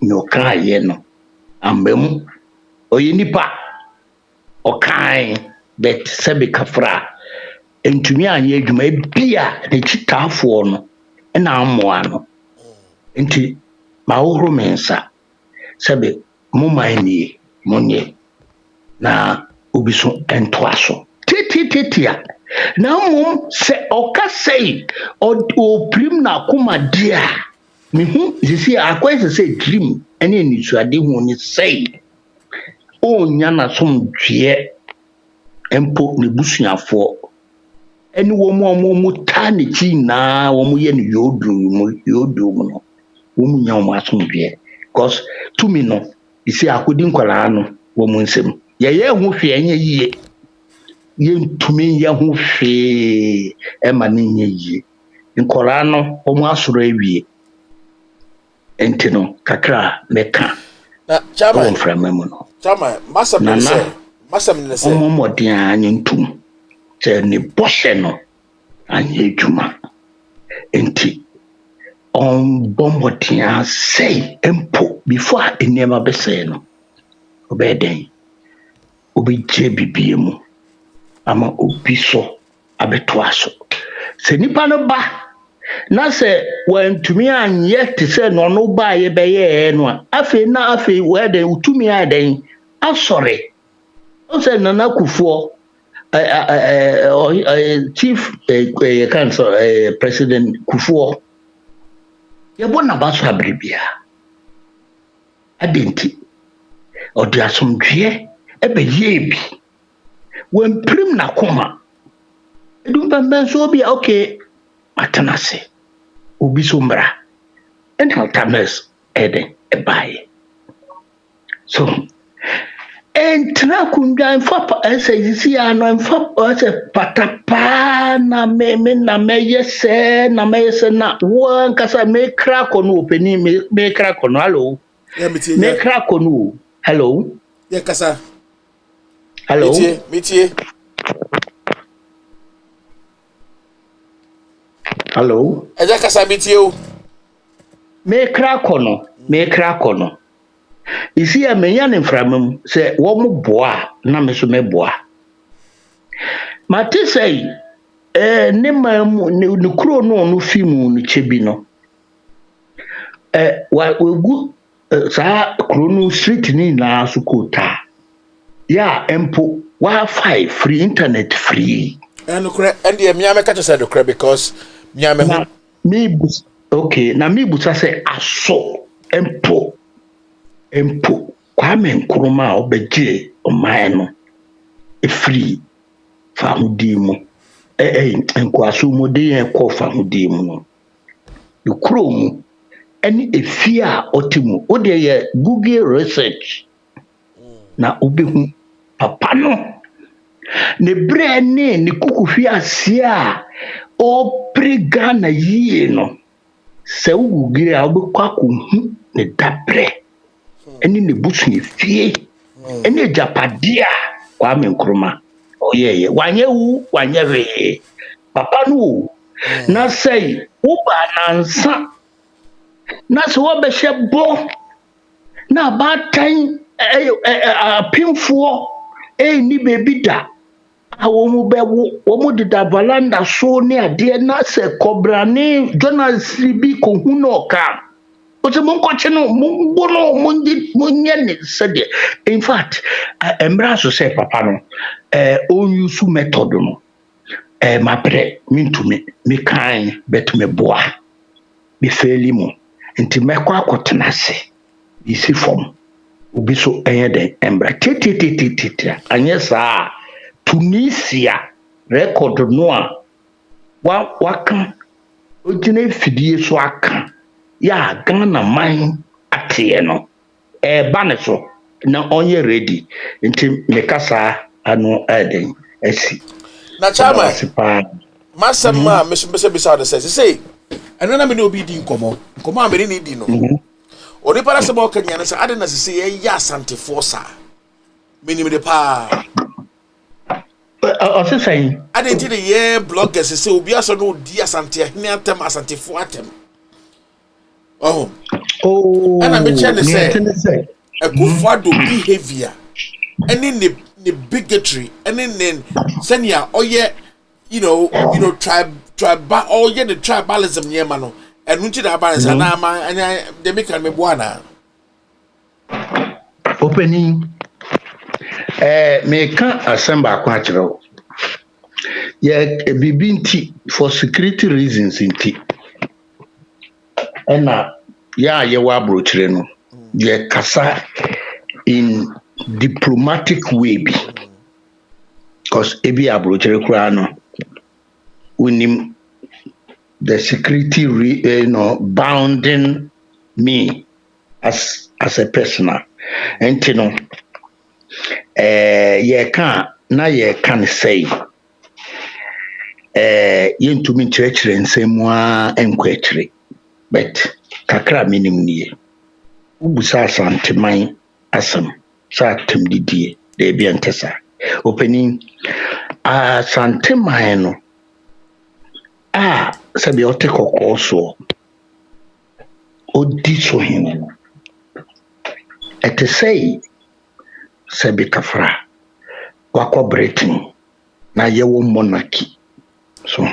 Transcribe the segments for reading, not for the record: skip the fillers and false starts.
no kaye no ambem oye nipa okan bet sebe kafra entumi anye adwuma bia ne chitafo no na amoa no enti ma wohoro mensa sebe mo manie monye na obiso entoaso tititia na se okasei o prim na akoma dia mehu sisi akwese se dream ene nisuade hu ni sei onya na somdwe empo ne busuafo ene wo mu ta ne chi na wo mu ye ne yodu mu no wo mu nya wo asomdwe because to me no isi akodi nkwala no wo mu nsem ye hu hwe enye yie ye ntumi ye hu hwe e ma ne nye yie nkwala no wo mu asoro awie enti no kakra meka na chama mframamu no chama masam ne se omodin anye ntum se ne boshe no anye dwuma enti on bombotia say empo before enema be say no obeden obije bibiemu ama obiso abetoaso se nipa no ba na se wantumi anye te se no no ba ye beye no afi wede utumi aden asore o se nana kufuo chief council president kufuo yebo na baso abribia adenti odi asomdwe ebe yebi when prim na koma edum bamban so bi okay matanase obi so mra and how tames eden ebaye so entra kunda mfa ese yisi ano mfa ese patapa na meyese na won kasa me crack on openi me crack on hello me crack on hello yeah kasa hello metie hello eja kasa metie o me crack on isi ya menya ne mframam se wo mo boa na me so me boa mate sei ne mamu ne kuro no fimu no chebi no wa gu sa kuro no street ni na so kota ya empo wi-fi free internet free and kure and ye miame ka say kure because miame hu okay na mi busa se aso empo Kwame Nkrumah obeje oman no free famudi mu nkwaso mu de ekọ famudi mu no ikro mu eni efia otimu o de ye Google research na obehu papa no ne bre ne kukuhwi ase a o prega na yie no se ugugire a obekwa kohu ne dabre eni ne busu fie eni japadia Kwame Nkrumah oyeye wanye we papa no na say wo ba nansa na so wo be hwebo na batan apimfo ni bebi da awo mu bewo wo mu dida valanda so ni ade na se kobrane journalist bi ko hu no ka oje mon ko cheno mon bono mon nyane sede in fact emra so say papa no on use method no mapre mintumi me kan betume boa be feli mo nti mekwa akotenase isi form obi so eyede embra titi anye saa Tunisia record no a waka ojine fidie so aka ya Ghana man ate no ba ne so na onye ready nti mekasa anu eden asi na chama masama mesembese bisa de say eno na me no obi di nkomo a me ni di no odi para se mo kanya na se ade na se ya asantefo sa menim de pa o se sai ade ti de ye bloggers se obi aso no di asante hene atem asantefo atem oh And I mentioned Oh, the near say Tennessee. a kufuado behavior, and in the bigotry, and in senya oh yeah, tribe oh yeah the tribalism yeah mano, and unti da balance and they make me buana. Opening, me can't assemble quattro. Yeah, bibinti for security reasons inti. Ena, yeah, ye wa brochire no. Ye kasa in diplomatic way bi. Because ebi abrochire kura no. Unim the security bounding me as a person. Enti no ye can say yɛntumi nkyerɛkyerɛ nsɛm a ɛnkɔ akyire but kakra menim nie wobusa asanteman asɛm sɛ atem didie daabi ɛnte saa ɔpanin asanteman no a sɛdeɛ ɔte kɔkɔɔ soɔ ɔdi so hene no ɛte sɛ bi kafra wakɔ Britain na yɛwɔ monarchy so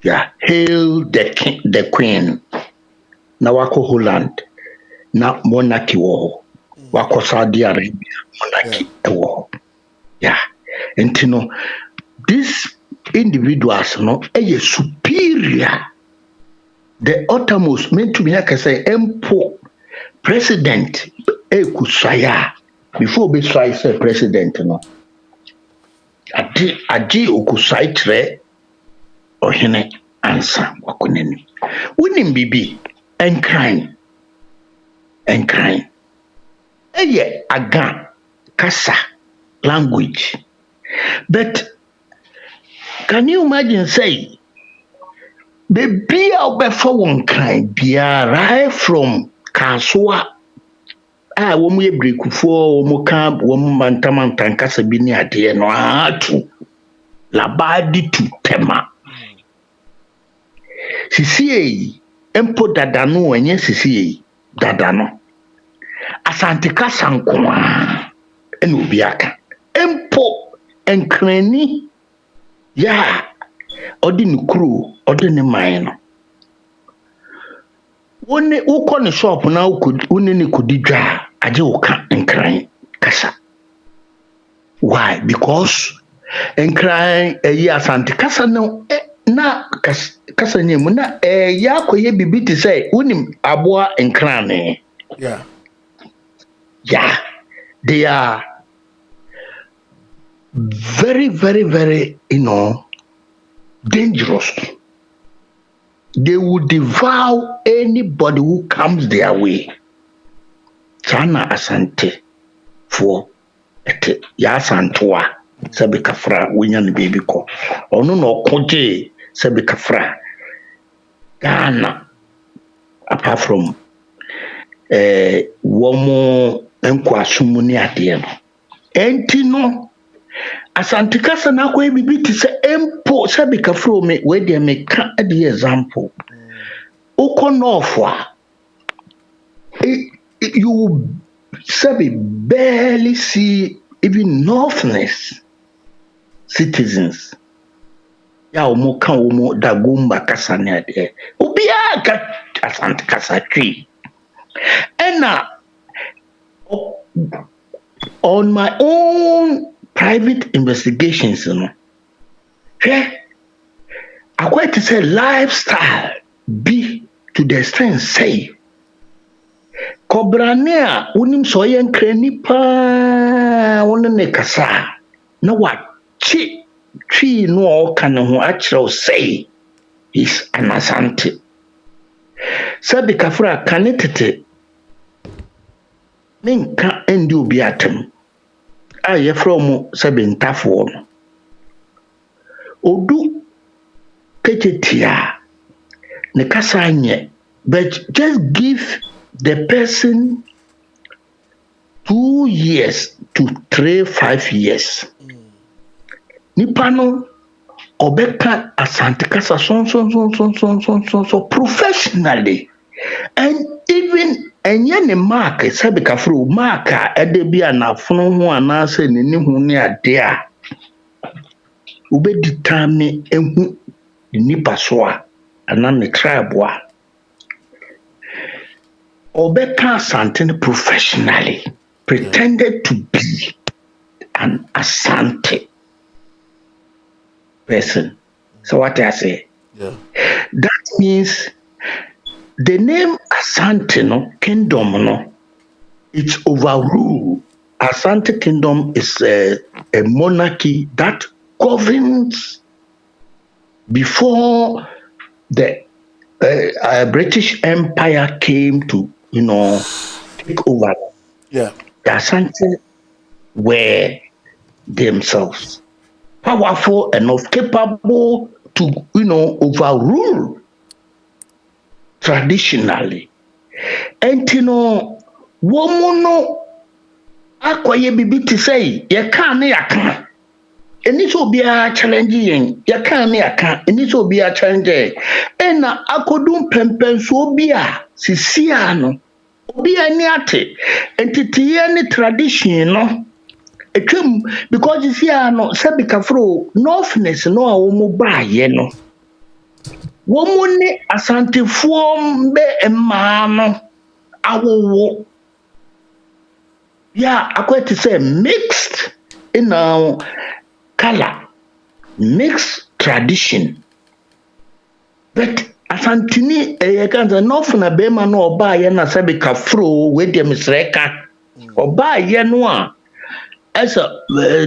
yeah, hail the queen na wako Holland na monarchy wɔ hɔ wako Saudi Arabia monarchy wɔ hɔ yeah nti no these individuals no superior the uttermost meant to be like I say empo president kusaya before be say president no ade okusai kyerɛ ɔhene ansa wakonani wonim bibi enkran aga kasa language but can you imagine say baby obefa won kran bia right from Kasoa womu ye brekufoɔ womu ka womu mantamantan kasa bi ni ade no atu labadi tu tema sisi empo dada no enye sisi dada no asante kasa nkoa ene obi aka empo enkrani ya odi ne kuro odi ne man no woni ukọ ne shop na woni ne kodi dwa aje uka nkran kasa why because nkran asante kasa no na kasa nyemu na ya koye bibi ti say wonim aboa nkran ne yeah they are very very very dangerous. They will devour anybody who comes their way. Sana asante for ete ya santoa sabi kafra winya ne baby ko ono no koje sabi kafra Ghana apart from womo enko asumu ni ade no enti no asante kasa na ko bibi ti se empo sabi kafra me we dey make ade example Ukonofwa, you barely see even northness citizens. Ya umuka dagumba kasanya de. Ubia asante kasatri. And on my own private investigations, I quite to say lifestyle be to the extent say Kobrania unim soyen kreni pa wonne kasa na wa chi no kan ho achro say is an asante sabi kafra kanetete ninka endi obi atem aye from sabi ntafo no odu kechetia ne kasa nye but just give the person 2 years to 3-5 years nipa no obeka asante kasa so professionally and even enye ne mark sabi kafro mark a ede bia na fono ho anase ne ni hu ne ade a obedi tame ehu nipa so a ana ne tribe a obeka asante professionally pretended to be an Asante person. So what I say? Yeah. That means the name Asante no kingdom no it's overruled. Asante kingdom is a monarchy that governs before the British Empire came to take over. Yeah. The Asante were themselves powerful enough, capable to overrule traditionally. And wɔn no akɔyɛ bibi te sɛ yɛka ne yɛaka. Ɛni sɛ obiara challenge yɛn, yɛka ne yɛaka. Ɛni sɛ obiara challenge yɛn. Ɛna akɔdu mpɛmpɛnsoɔ bi a sisi no obiara ani ate. Nteteyɛ ne tradition no etwam because sisi no sɛbi kafro northness no a wɔn baayɛ no. Wɔn ne asantefoɔ mbɛ mmaa no awowo. Yeah, according to say mixed color, mixed tradition. But asantini kanza nofu na bema no oba ye na sabi kafro we de misreka. Oba ye no a esa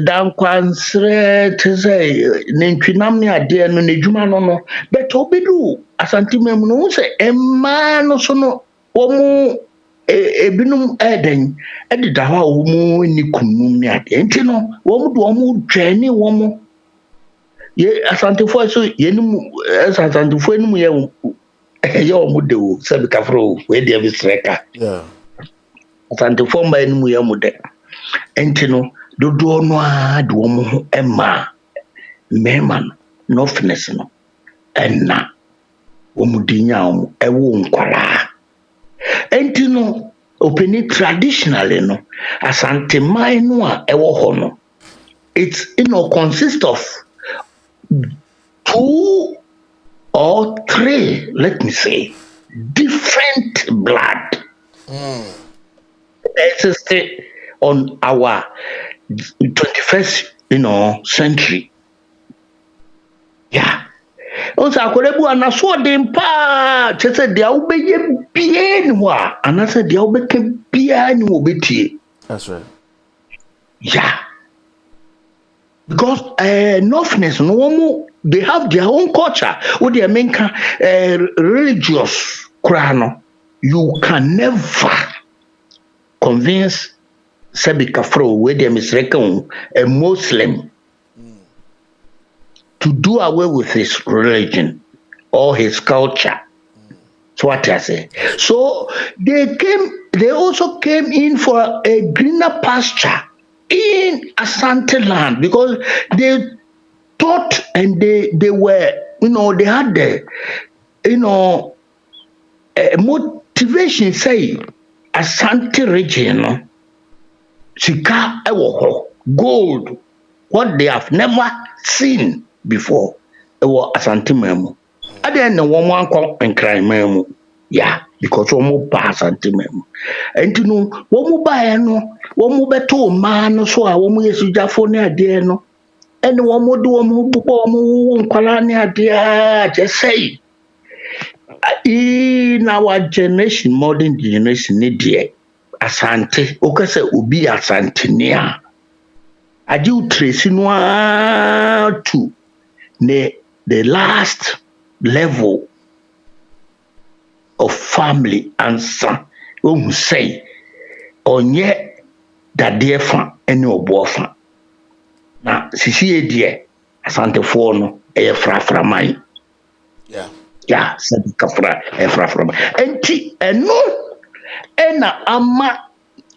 dan kwansre te say nentwinam ne ade no nedwuma no but obidu asantime mu no say emma no so no omu ebinum eden edida ho a omu ni kunum ne ade enti no omu do omu dwane omu ye asantefo so yenum asantefo enum ye omu de o sabi kafro we de bisreka Yeah. asantefo mba enum ye mu de enti no dodo no a de omu ho ema mema no fitness no enna omu dinya omu ewo nkwara enti no openi traditionally no asante mai no a ewo ho no it's consist of 2 or 3, let me say, different blood existed on our 21st century. Yeah. Also, akorebu anaso dem pa chese dia ubeye bie ni wa anase dia ubeke bia ni obetie. That's right. Yeah. Because northness no they have their own culture. What they mean religious krano. You can never convince Sebi Kafro where they misreckon a Muslim to do away with his religion or his culture. That's what I say. So they also came in for a greener pasture in Asante land because they thought and they were, they had the, motivation say Asante region, sika ewo ho, gold, what they have never seen before. Ewo Asante memu. Ade na wo mo anko nkran memu. Yeah, because wo mo ba Asante memu. Enti no wo mo ba no, wo mo beto ma no so a wo mo yesujafo ne ade no. Ene wo mo do wo mo bubo wo mo nkwala ne ade a just say in our generation, modern generation, need Asante, okase ubi Asante nia. Aji utresi noa to the last level of family answer. Who say onye dadie fa ene obo fa. Na sisi edie Asante fo no eye frafra man. Yeah. Yeah, sabi kafra frafra. Enti eno ena ama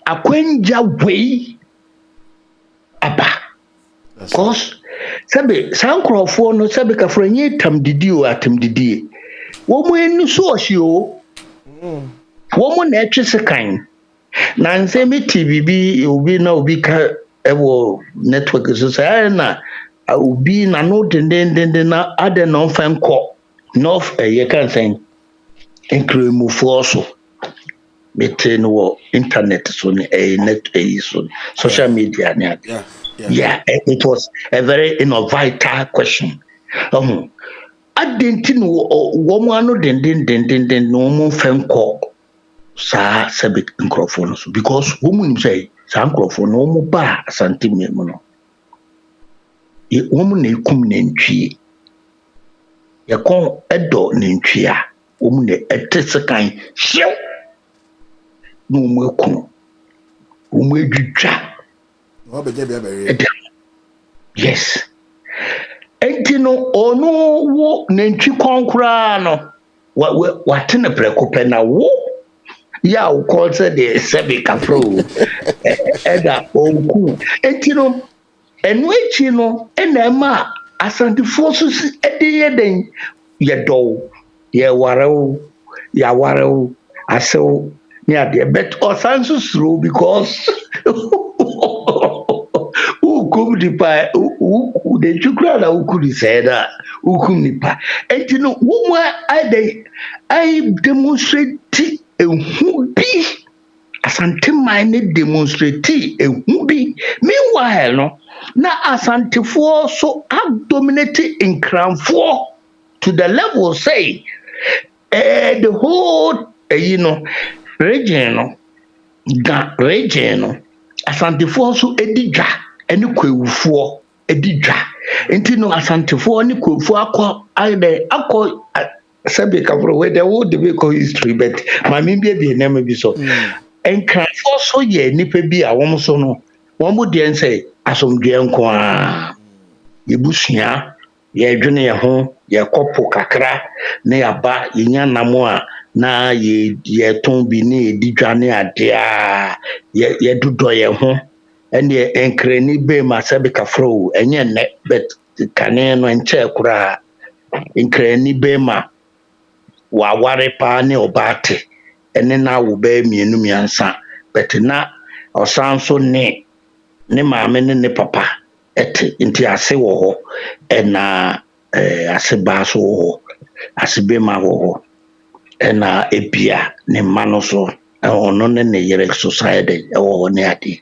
akwenja wei aba. Because sabi sankrofo no sabi kafra nye tam didi o atam didi. Wo mo enu so ohie o. wɔn na ɛtwe sekan na nsɛm bi te biribi obi na obi ka ɛwɔ network so sɛ ɛyɛ na obi na no dendenden na adɛ na ɔmfa nkɔ north ɛyɛ ka nsɛn nkramofoɔ so mete no wɔ internet so ne net so social media ne ade. Yeah, it was a very vital question. Adenti no wɔn ano dendenden na wɔn mfa nkɔ saa sɛbi nkurɔfoɔ no so because wɔn nim sɛ saa nkurɔfoɔ no wɔn ba asante mu no wɔn na ekum nantwie yɛkɔ ɛdɔ nantwie a wɔn na ɛte sekan hyew na wɔn ekum wɔn edwidwa yes enti no ɔno wo nantwi kɔn koraa no wate ne prɛko pɛ na wo ya wo kɔn sɛ de sɛbi kafro ɛda ɔnku enti no ɛno akyi no ɛna ɛma asantefoɔ so si ɛde yɛ den yɛdɔw yɛwarew asew ne adeɛ but ɔsan so suro because ukum nipa de chukra na ukuri saida ukum nipa enti no wo I demonstrate ehu bi asante man ne demonstrate ehu bi meanwhile no na asantefoɔ so dominate nkranfoɔ to the level say the whole region asantefoɔ so edi dwa ɛne kwewufoɔ edi dwa nti no asantefoɔ ne kwewufoɔ akɔ sɛbi kafro where the whole debate history but maame bi name bi so nkranfoɔ so yɛ nipa bi a wɔn so no wɔn mo deɛ nsɛ asomdwe nko a yɛbusua yɛdwene yɛn ho yɛkɔpo kakra na yɛaba yɛnya namo a na yɛtɔn bi ne yɛdi dwa ne adeɛ a yɛdodɔ yɛn ho ɛne nkrani bɛm a sɛbi kafro ɛnyɛ nnɛ but kane no nkyɛɛ koraa nkrani bɛm a waware paa ne ɔbaate ɛne na wo bɛɛ mmienu mmiɛnsa but na ɔsan so ne maame ne papa ɛte nti ase wɔ hɔ ɛna ase baa so wɔ hɔ ase bɛma wɔ hɔ ɛna ebia ne mma no so ɔno ne yere society ɛwɔ hɔ ne ade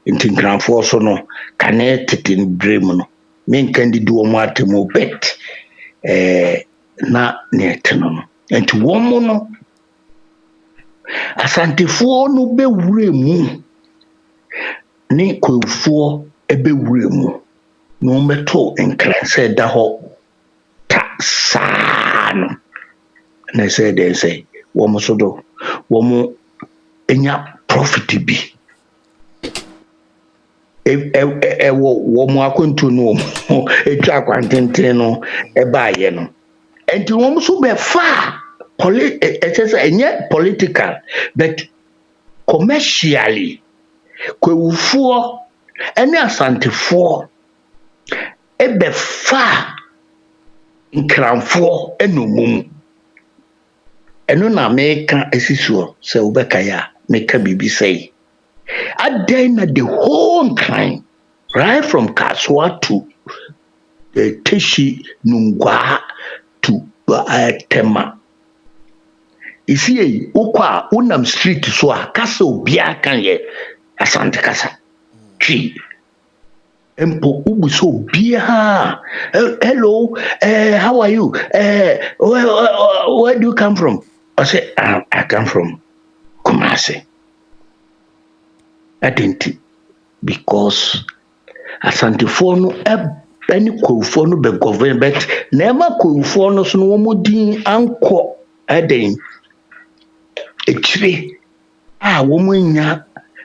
nti nkranfoɔ so no kane tete ne bere mu no menka ndidi wɔn atemu bet na ne ɛte no nti wɔn no asantefoɔ no bɛwura mu ne kwewufoɔ ɛbɛwura mu na wɔn bɛto nkranse da hɔ ta saa no na sɛ dɛ sɛ wɔn so do wɔn enya profit bi ɛwɔ wɔn akɔntu no etwa akwantenten no ɛbaayɛ no nti wɔn so bɛfa ɛnyɛ political but commercially kwewufoɔ ɛne asantefoɔ ɛbɛfa nkranfoɔ ɛna ɛno na meka esisuo sɛ wobɛka ya meka bibi sɛ adɛn na the whole kind right from Kaswa to Teshi Nungwa to Tema isi ukwa unam street so a kasa obia kan ye asante kasa twi empo ubu so obia hello how are you where do you come from? I say I come from Kumasi. I didn't because asantefoɔ no ɛne kwewufoɔ no bɛ govern but nɛɛma kwewufoɔ no so no wɔn din ankɔ ɛdɛn ekyire a wɔn nya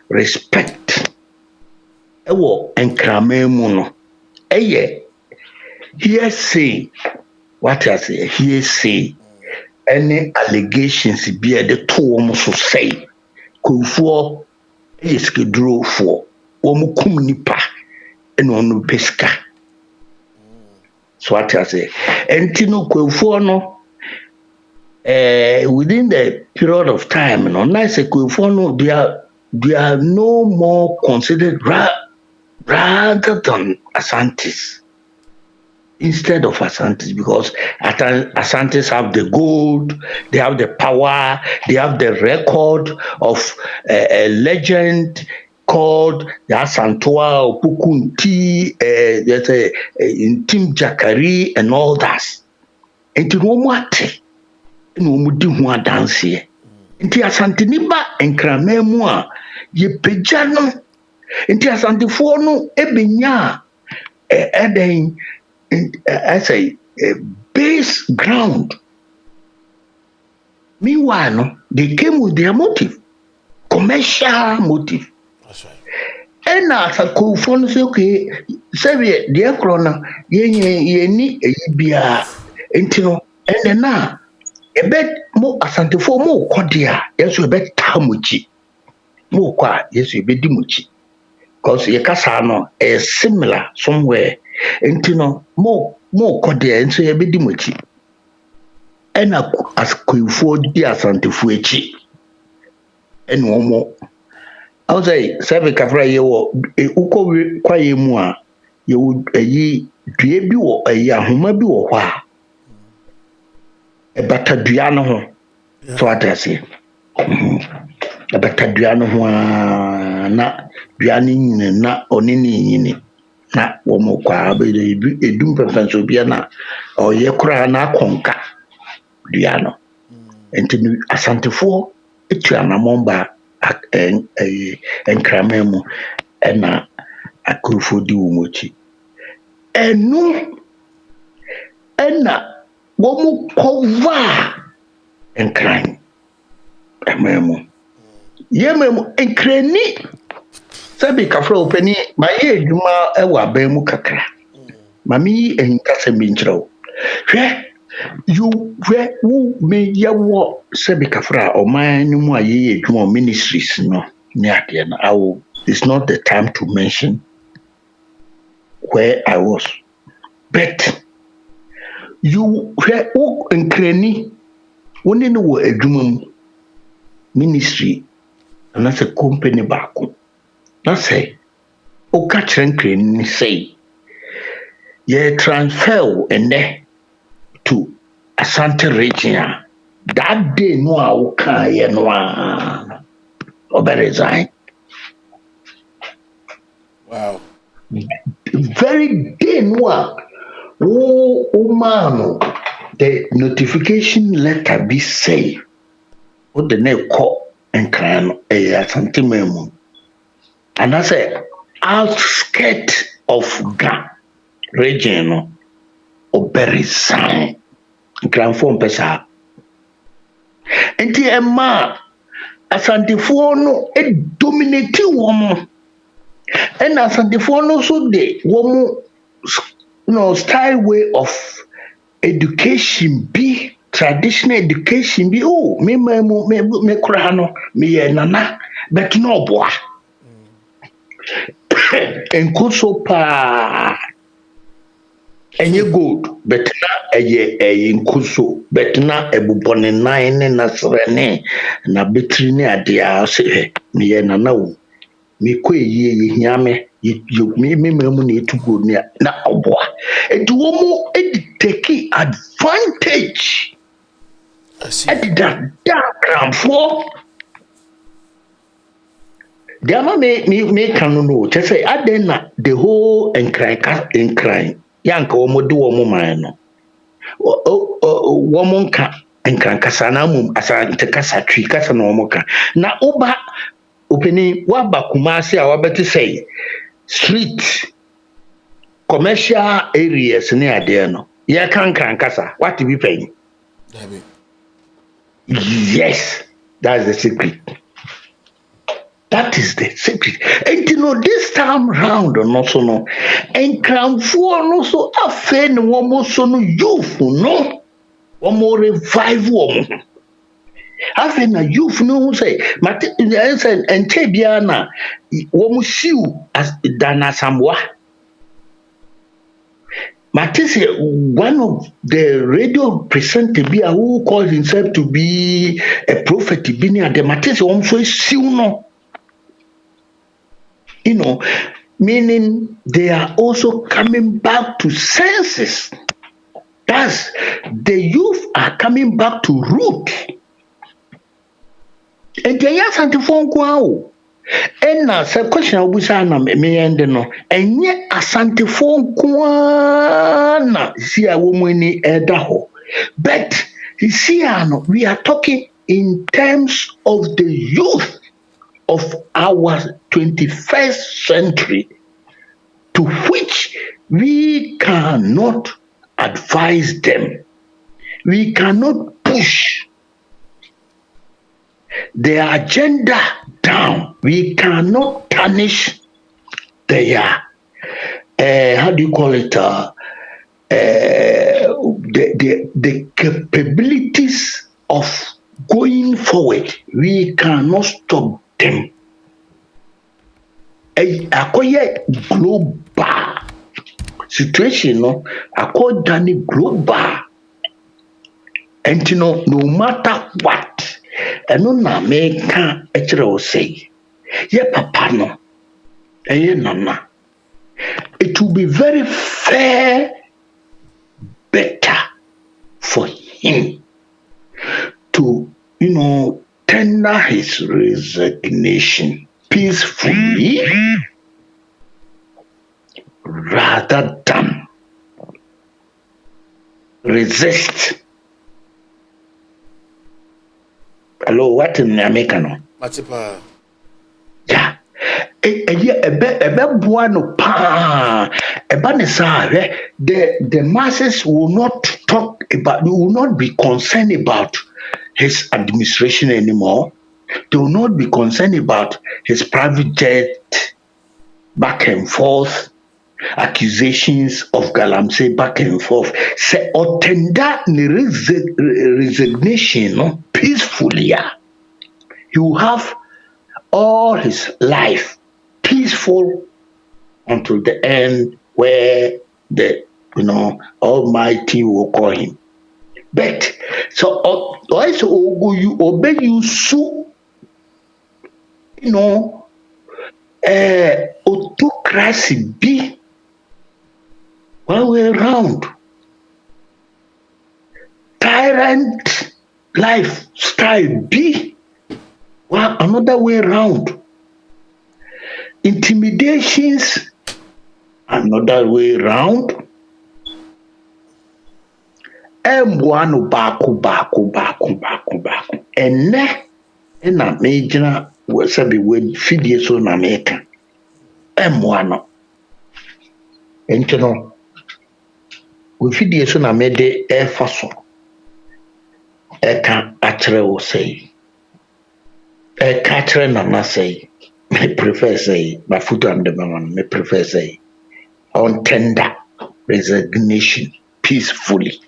respect ɛwɔ nkraman mu no ɛyɛ hearsay what I say hearsay ɛne allegations bi a de to wɔn so say kwewufoɔ ɛyɛ sikedurofoɔ wɔn kum nipa ɛna wɔn pesika so what I say ɛnti no kwewufoɔ no within the period of time, no, na Sekuifo no, they are no more considered rather than Asantes. Instead of Asantes, because Asantes have the gold, they have the power, they have the record of a legend called the Asantoa Pukunti, there's a Intim Jakari, and all that. Nti no mu ate na wɔn di ho adanseɛ. Nti asanteni ba nkraman mu a yɛpagya no. Nti asantefoɔ no ebenya ɛdɛn ɛsɛ base ground. Meanwhile no, they came with their motive, commercial motive. That's right. Ɛna asakofoɔ no sɛ okay sɛbi deɛ korɔ no yɛni eyi biara nti no ɛnɛ na ebe mo asantefoɔ mo kɔ deɛ a yɛnso yɛbɛtaa mo akyi mo kɔ a yɛnso yɛbɛdi mo akyi because yɛkasa no ɛyɛ similar somewhere nti no mo kɔ deɛ nso yɛbɛdi mo akyi ɛna asakofoɔ di asantefoɔ akyi ɛna wɔn awo sɛ sɛbi kafra yɛwɔ wokɔ kwaeɛ mu a yɛwɔ ɛyi dua bi wɔ ɛyi ahoma bi wɔ hɔ a ɛbata dua no ho. So what I say, ɛbɛta dua no ho a na dua no nyina na ɔne ne nyini na wɔn kɔ a bɛyɛ edum pɛpɛ nso bia na ɔyɛ koraa na akɔnka dua no. Nti asantefoɔ etu anamɔn ba nkraman mu ɛna akurufo di wɔn akyi. Ɛno ɛna wɔn kɔva nkran ɛmɛmu yɛmɛmu nkrani sɛbi kafra opani ma yɛ adwuma ɛwɔ aban mu kakra ma mi ehinkasɛm bi nkyerɛ wo hwɛ wo me yɛwɔ sɛbi kafra ɔman no mu a yɛyɛ adwuma ministries no ne adeɛ no it's not the time to mention where I was, but you hwɛ wo nkrani wone no wɔ adwuma mu ministry anaasɛ company baako na sɛ woka kyerɛ nkrani sɛ yɛ transfer wo ɛnɛ to Asante region a that day no a wokaeɛ no a ɔbɛresign. Wow. Very day no a womaa no the notification letter be say what the name call and clan a Asante mu and I say outskirt of Ga region or very sign grand form pesa enti emma Asantefoɔ no e dominate wɔn and Asantefoɔ no so de wɔn style way of education be traditional education be me kura no me yɛ nana but no boa enkoso pa enye gold but na ɛyɛ enkoso but na ebubɔ ne nan ne nasrene na betri ne ade a se me yɛ nana wo me kɔ yie yehia me me mu na etu gold ne na ɔboa enti wo mu take advantage. I see. At that diagram for the ama me can know just say at then the whole encrying yanka omo do omo man no womo ka enkran kasa na mum asante kasa twi kasa na omo ka na oba openi waba kumase a wabeti say street commercial areas ne ade no ya kan kasa what be paying. Yes, that's the secret. That is the secret. And you know, this time round, also no, and crown for no so often, one more so no youth, no, one more revive woman. After a youth, no say, but and Chebiana, one shoe as Dana Samwa. Matisse, one of the radio presenter who calls himself to be a prophet, the Matisse also no, meaning they are also coming back to senses. Thus, the youth are coming back to root. And they are something for ɛna sɛ question a wobusa na meyɛnde no ɛnyɛ asantefoɔ nko na si a wɔn ani ɛda hɔ but see no we are talking in terms of the youth of our 21st century to which we cannot advise them, we cannot push their agenda down. We cannot tarnish their how do you call it? The capabilities of going forward. We cannot stop them. Akoye global situation, no. Akoye dani global, and no matter what. Ɛno na meka ɛkyerɛ wo sɛ yɛ papa no ɛyɛ nana it will be very fair better for him to tender his resignation peacefully rather than resist. Hello, what in America no? Matipa. Yeah. Ebe buano pa. Eba ne sa the masses will not talk about, will not be concerned about his administration anymore. They will not be concerned about his private jet back and forth, accusations of galamsey back and forth. Say otenda ni resignation no peacefully. He will have all his life peaceful until the end where the Almighty will call him. But so also you obey you so autocracy be one way around. Tyrant lifestyle be one another way around. Intimidations another way around. One baako. And na major was a with fidie so na meka. One. And we fidie so na mede air faso. Eka atre wo say. Eka na say. Me prefer say my foot on the man. Me prefer say on tender resignation peacefully.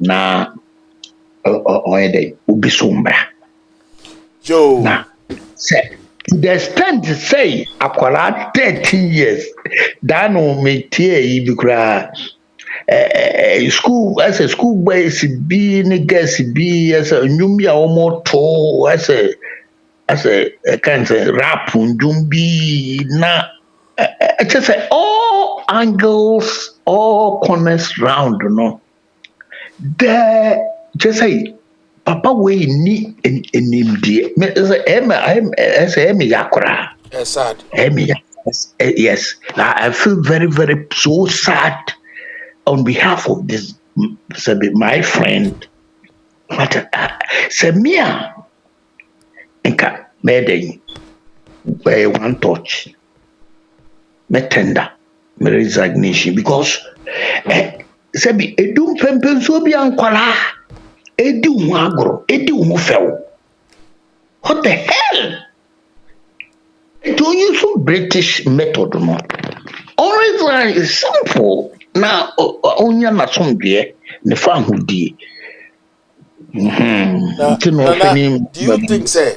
Na oede ubi sombra. Joe. Na say to the extent say akwala 13 years that no me tie bikura school as a school boy be ni guess be as a nyumi a omo to as a kind of rap njumbi na just say all angles, all corners round, There just say papa we ni in him dear. Yakura. Sad. Yes. I feel very, very so sad on behalf of this my friend. But Samia Enka made by one touch. Me tender, me resignation because sebi edum pempen so bi ankwala edi hu agro edi hu few. What the hell? Do you use British method no? Always is simple. Now onya na somdwe ne fa hudi. Do you think say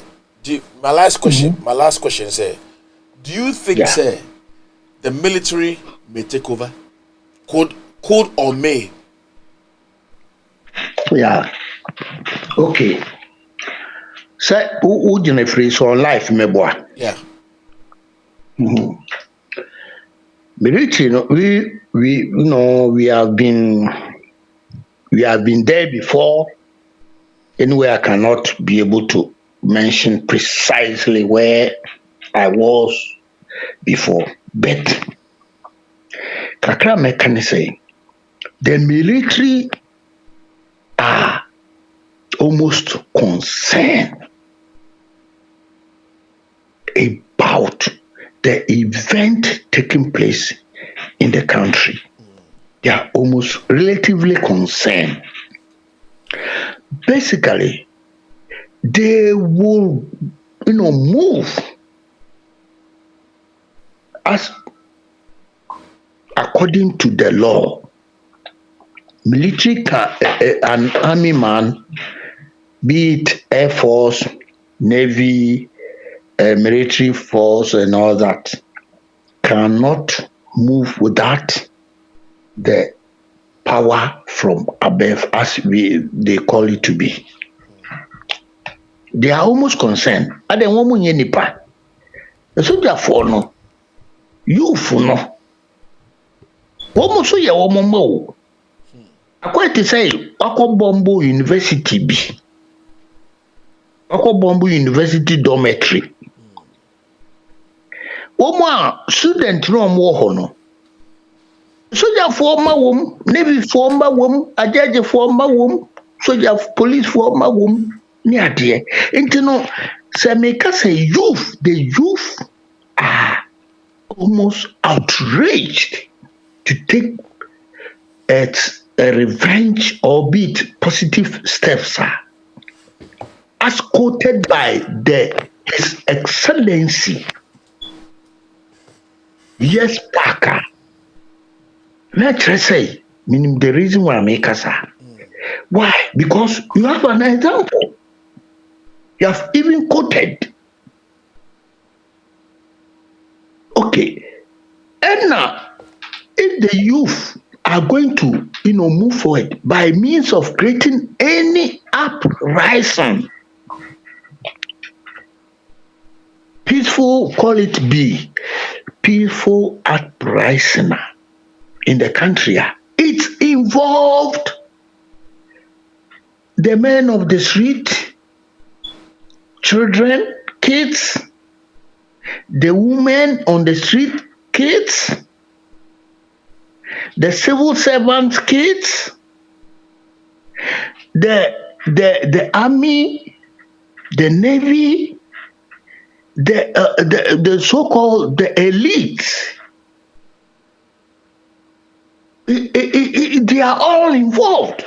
my last question say do you think say the military may take over? could or may. Yeah. Okay. So who gyina free so life meboa. Yeah. Military, we have been there before. Anyway, I cannot be able to mention precisely where I was before, but kakra meka ne say the military are almost concerned about the event taking place in the country. They are almost relatively concerned. Basically, they will, move as according to the law. Military an army man, be it Air Force, Navy, military force, and all that, cannot move without the power from above, as they call it to be. They are almost concerned. And then one more nipa. So therefore, no, youth no. One so ya one more. According to say, Ako Bombo University B. Ako Bombo University dormitory. One more student no more hono. Soldier former womb, Navy former womb, a judge former womb, soldier police former womb, near dear. And you know, so make us say the youth are almost outraged to take a revenge or be it positive steps, as quoted by His Excellency, yes, Parker. Let's say, meaning the reason why I make us. Why? Because you have an example. You have even quoted. Okay. And now, if the youth are going to, move forward by means of creating any uprising, peaceful, call it B, peaceful uprising in the country, it's involved the men of the street, children, kids, the women on the street, kids, the civil servants, kids, the army, the navy, the so-called the elites. They are all involved.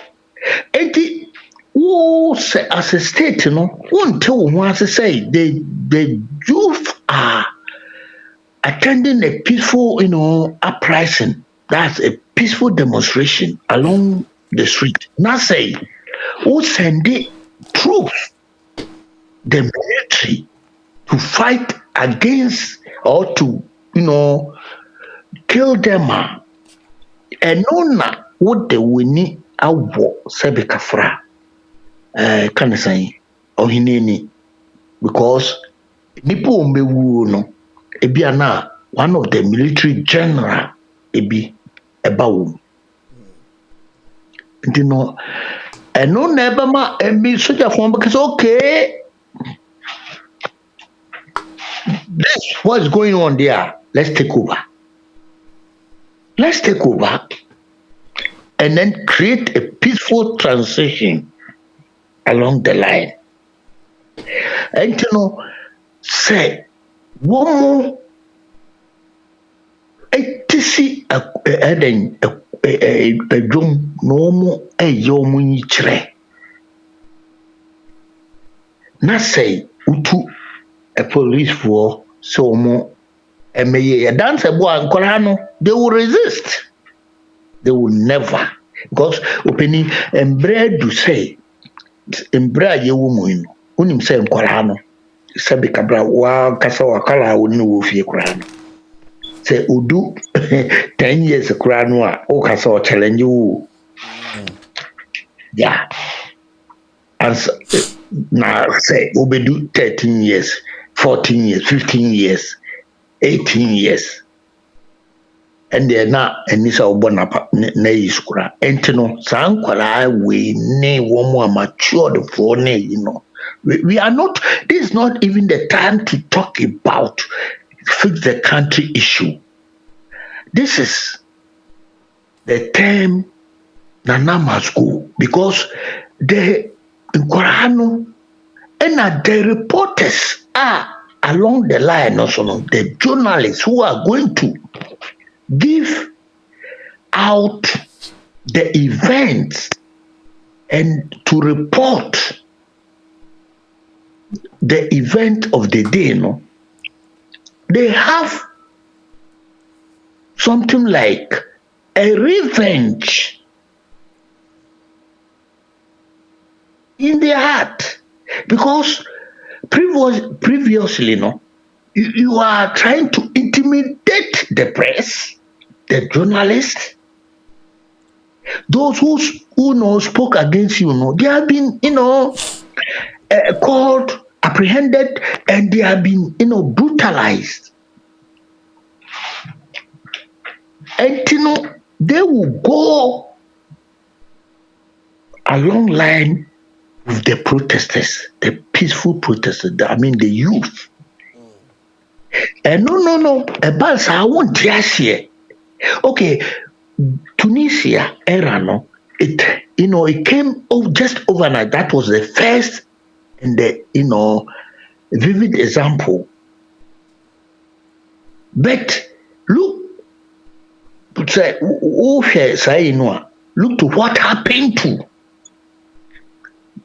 As a state, won't tell one to say the youth are attending a peaceful, uprising. That's a peaceful demonstration along the street. Not say who send the troops, the military, to fight against or to kill them. And no, what the winning awo sebe kafra. Can I say ohineni, because nipo ombewu no ebi ana one of the military general ebi ebawo. And no never ma ebi soldier form because okay, this what's going on there. Let's take over. Let's take over and then create a peaceful transition along the line. And say one more a drum normal a yomun chre. Not say utu a police for so more a may a dancer boy and Korano, they will resist. They will never, because opening and bread to say in bread ye woman unim say Korano sabi kabra wa kasa wakala woni wo fie Korano say udu 10 years kura no a o ka say challenge you. Yeah. And now say we do 13 years, 14 years, 15 years, 18 years. And they're not and this are born up na iskura. And no san kwala we ne one more matured for ne, you know. We are not, this is not even the time to talk about fix the country issue. This is the time Nana must go because the Nkorano and the reporters are along the line also, the journalists who are going to give out the events and to report the event of the day, they have something like a revenge in their heart because previously, you are trying to intimidate the press, the journalists, those who spoke against you. They have been called, apprehended, and they have been brutalized. And they will go along line with the protesters, the peaceful protesters. I mean the youth. And no. About I won't just here. Okay, Tunisia era, it came just overnight. That was the first and the vivid example. But look, look to what happened to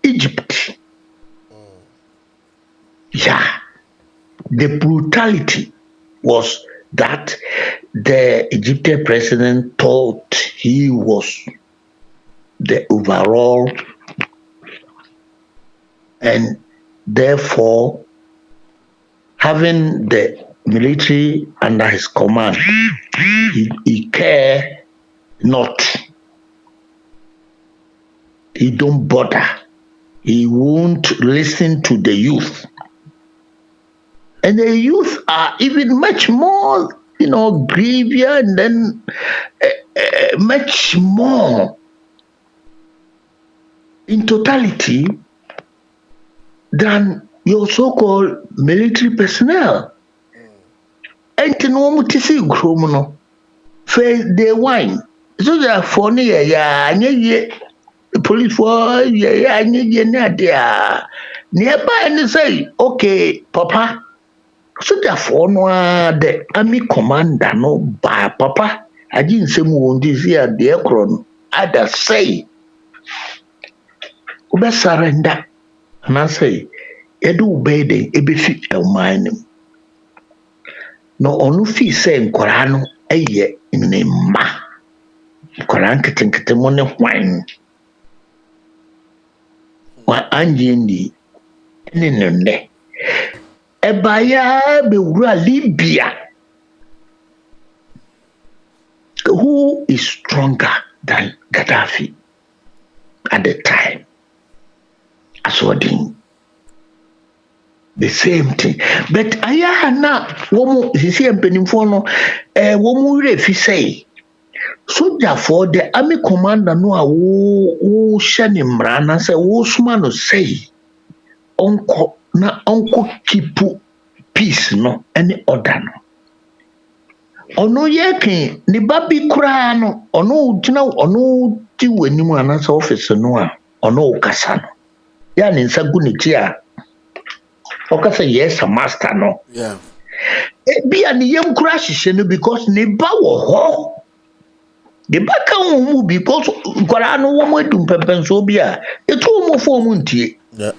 Egypt. Yeah, the brutality was that the Egyptian president thought he was the overall, and therefore having the military under his command, he care not. He don't bother. He won't listen to the youth. And the youth are even much more, grievier and then much more in totality than your so-called military personnel. And to know what is it, face they wine. So they are funny, police for nearby and say, okay, Papa. So therefore, the army commander no by Papa. I didn't say more this year, the Ekron. I'd say, Ube surrender. And I say, Edu obey ebefi mine. No onu fi say Nkorano eye ne ma. Nkoran kete mo ne hwan. Wa anje ndi ne. Ebaya bewura Libya. Who is stronger than Gaddafi at the time? Aswadin. The same thing. But ayahana womu sisi empenimfo no womu refi say soldier for the army commander no a wo shane mrana say wo suma no say onko keep peace no any order no. Ono yeke ni babi kura no ono ti wanimu anasa office no a ono kasa no. Ya ni nsagu ni ti a say yes, a master no. Yeah. Be an young crash because ne ba wo ho. The back on because Gorano woman to Pempenso bia. It's almost 4 months. Yeah.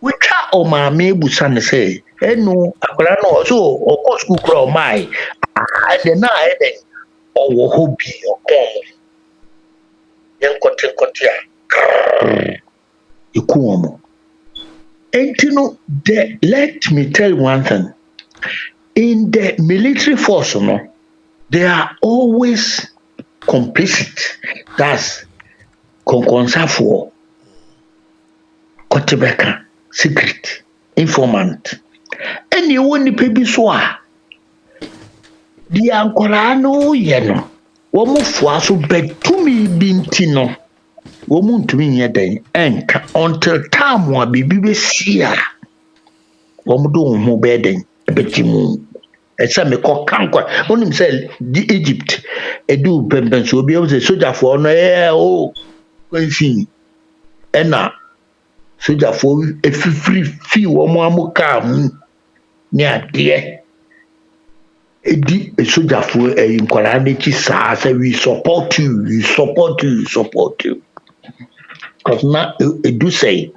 We try o ma me busan say, no, Akolano so of course cook crow my the night or hobby or come. Young cotia. Ikuomo. And let me tell you one thing. In the military force, they are always complicit. That's Konkonsafo, Kotibeka, secret, informant. And you won't be so. The Ankorano Yeno, Womufu so betumi bintino, Womuntumi yeden, and until time wa bibi besi a, Womudo ho beden, ebetimu. Esa me kɔ kankɔ onim sɛ di Egypt edu pɛmpɛn so obi sɛ sogyafoɔ no o kwansin ɛna sogyafoɔ efifiri fi wɔn amu kaa mu ne adeɛ edi sogyafoɔ nkwadaa n'akyi saa sɛ we support you cause na edu sɛ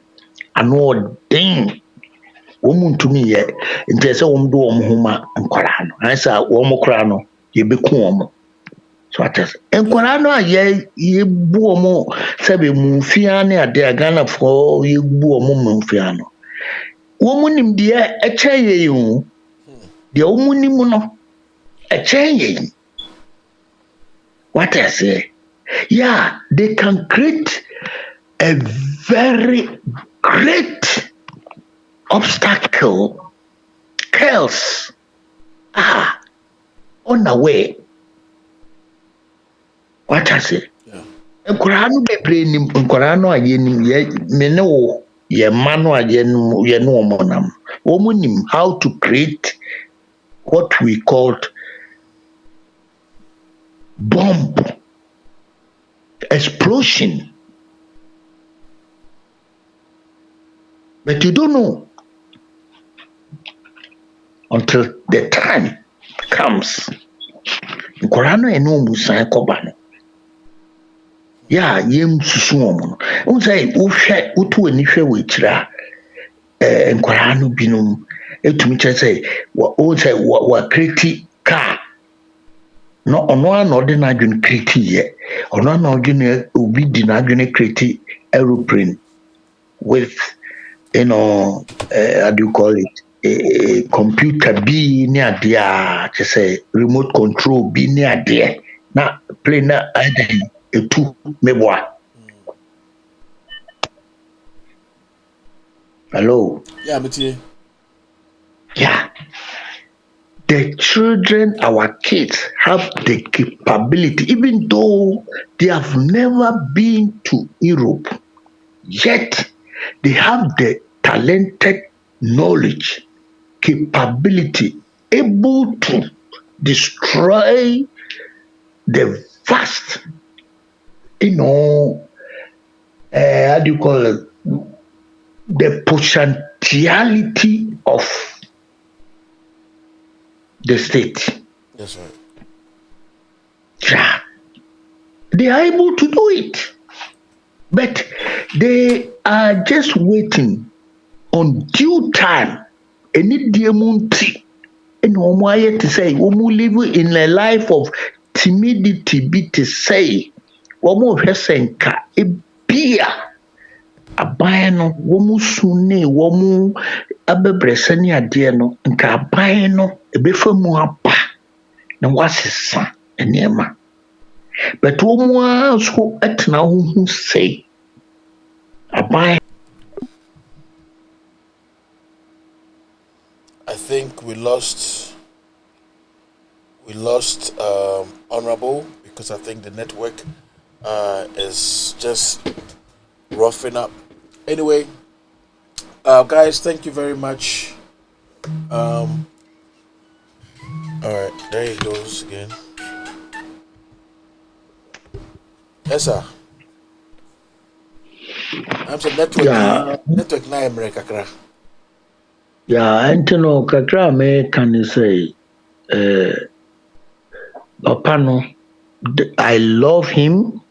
ano ɔden wɔn mu ntumi yɛ nti sɛ wɔn do wɔn ho ma nkwadaa no ansa wɔn koraa no yɛbɛku wɔn. So atas nkwadaa no a yɛbu wɔn sɛbi mufia ne ade a Ghanafoɔ yɛbu wɔn mufia no wɔn nim deɛ ɛkyɛn yɛn o deɛ wɔn nim no ɛkyɛn yɛn what I say yeah they can create a very great obstacle chaos on the way. What I say? Nkwadaa no bebree nim nkwadaa no a yɛnim me ne wo yɛ mma no a yɛne wɔn nam wɔn nim how to create what we called bomb explosion, but you don't know until the time comes. Nkwadaa no ɛne wɔn san kɔba no. Yeah, yem susu wɔn no. Unsa wohwɛ wotu ani hwɛ wɔ akyire a nkwadaa no binom etumi kyerɛ sɛ wa create car no ɔno a na ɔde n'adwene create yɛ ɔno a na ɔdwene obi di n'adwene create aeroplane with how do you call it a computer bi ne adeɛ a kyerɛ sɛ remote control bi ne adeɛ na plane na adan etu meboa. Hello. Yeah, Miti. Yeah. The children, our kids, have the capability, even though they have never been to Europe, yet they have the talented knowledge, capability, able to destroy the vast, how do you call it? The potentiality of the state. That's right. Yeah. They are able to do it. But they are just waiting on due time. Any diamonti. And Omaya to say, Omu live in a life of timidity, be to say, Omu Hesenka, a beer. Aban no wɔn sune wɔn abɛbrɛsɛ ne adeɛ no nka aban no ebefa mu aba na wasesa nneɛma but wɔn nso ɛtena ho ho sei aban. I think we lost Honorable because I think the network is just roughing up. Anyway, guys, thank you very much. All right, there he goes again. Yes, sir. I'm saying network. Yeah. Network na America kra. Yeah, and no kakra me can say, Papa no, I love him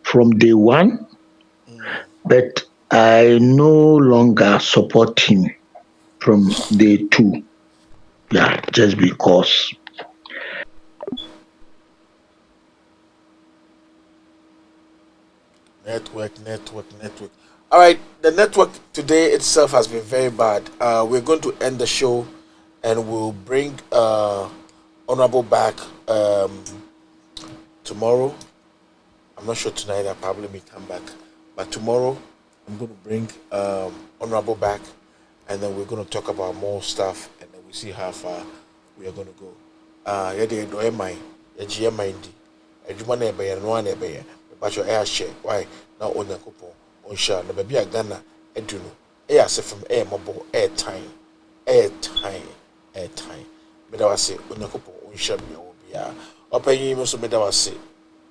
from day one, but I no longer support him from day two. Yeah, just because. Network. All right, the network today itself has been very bad. We're going to end the show, and we'll bring Honorable back tomorrow, I'm not sure tonight I probably may come back, but tomorrow I'm going to bring Honorable back, and then we're going to talk about more stuff, and then we see how far we are going to go. Yeah, they do my GM adwuma na ɛbɛyɛ no a na ɛbɛyɛ mebakyɛ ɛyɛ ahyɛ why na onyankopɔn ɔnhyira na baabi a Ghana adu no ɛyɛ asɛfam ɛyɛ mmɔbɔ ɛyɛ tan meda wase onyankopɔn ɔnhyira bia wɔ biara ɔpanyin mu nso meda wase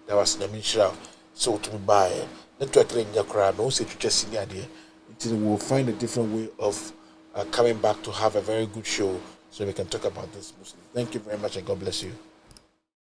na menhyira sɛ wotumi baeɛ network no nyɛ koraa na wo sɛ twitwa si ne adeɛ nti we'll find a different way of coming back to have a very good show so we can talk about this mostly. Thank you very much and God bless you.